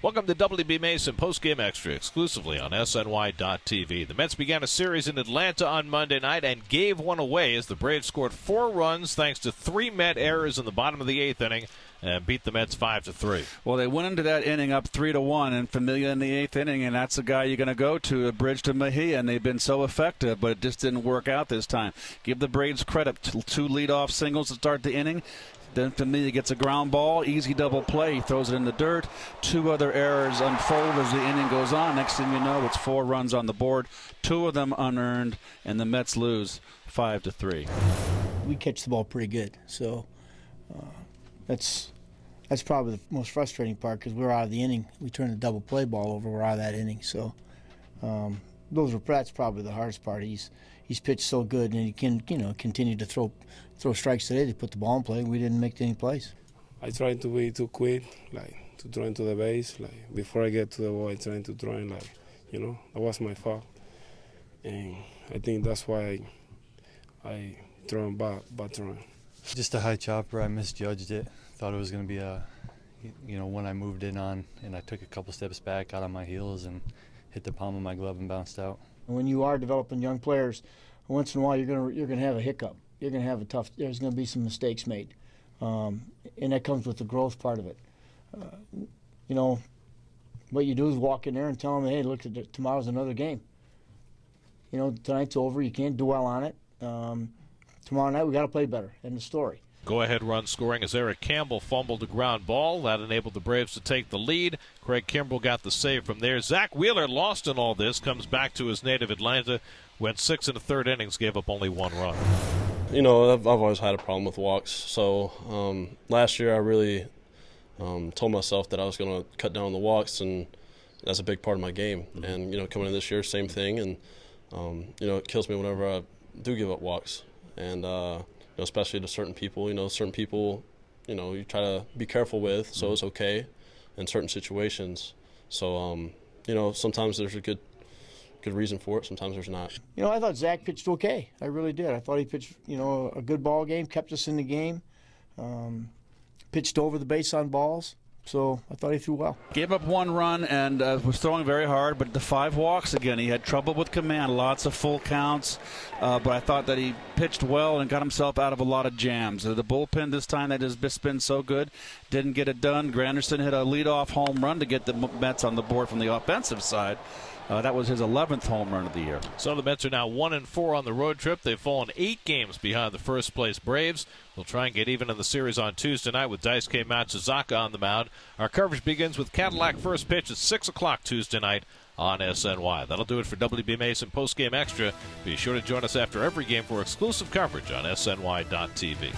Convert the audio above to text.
Welcome to WB Mason Postgame Extra, exclusively on SNY.TV. The Mets began a series in Atlanta on Monday night and gave one away as the Braves scored 4 runs thanks to 3 Met errors in the bottom of the 8th inning and beat the Mets 5-3. Well, they went into that inning up 3-1, and Familia in the 8th inning, and that's the guy you're going to go to, a bridge to Mejia, and they've been so effective, but it just didn't work out this time. Give the Braves credit. 2 leadoff singles to start the inning. Then Familia gets a ground ball, easy double play. He throws it in the dirt. 2 other errors unfold as the inning goes on. Next thing you know, it's 4 runs on the board, 2 of them unearned, and the Mets lose 5-3. We catch the ball pretty good, so that's probably the most frustrating part because we're out of the inning. We turned the double play ball over. We're out of that inning, so that's probably the hardest part. He's pitched so good, and he can continue to throw strikes today to put the ball in play. We didn't make any plays. I tried to be too quick, to throw into the base. Before I get to the ball, I trying to throw in, that was my fault. And I think that's why I throw him bad throwing. Just a high chopper. I misjudged it. Thought it was going to be when I moved in on, and I took a couple steps back, got on my heels, and hit the palm of my glove and bounced out. When you are developing young players, once in a while you're gonna have a hiccup. You're gonna have there's gonna be some mistakes made, and that comes with the growth part of it. What you do is walk in there and tell them, hey, look, tomorrow's another game. Tonight's over. You can't dwell on it. Tomorrow night we got to play better. End of story. Go-ahead run scoring as Eric Campbell fumbled a ground ball. That enabled the Braves to take the lead. Craig Kimbrell got the save from there. Zack Wheeler, lost in all this, comes back to his native Atlanta, went 6 1/3 innings, gave up only 1 run. I've always had a problem with walks. So last year I really told myself that I was going to cut down on the walks, and that's a big part of my game. And, coming in this year, same thing. And, it kills me whenever I do give up walks. And, especially to certain people, you try to be careful with, so it's okay in certain situations. So, sometimes there's a good reason for it, sometimes there's not. I thought Zach pitched okay. I really did. I thought he pitched, a good ball game, kept us in the game, pitched over the base on balls. So I thought he threw well. Gave up 1 run and was throwing very hard, but the 5 walks again. He had trouble with command, lots of full counts, but I thought that he pitched well and got himself out of a lot of jams. The bullpen this time that has just been so good didn't get it done. Granderson hit a leadoff home run to get the Mets on the board from the offensive side. That was his 11th home run of the year. So the Mets are now 1-4 on the road trip. They've fallen 8 games behind the first-place Braves. They'll try and get even in the series on Tuesday night with Daisuke Matsuzaka on the mound. Our coverage begins with Cadillac first pitch at 6 o'clock Tuesday night on SNY. That'll do it for WB Mason Postgame Extra. Be sure to join us after every game for exclusive coverage on SNY.TV.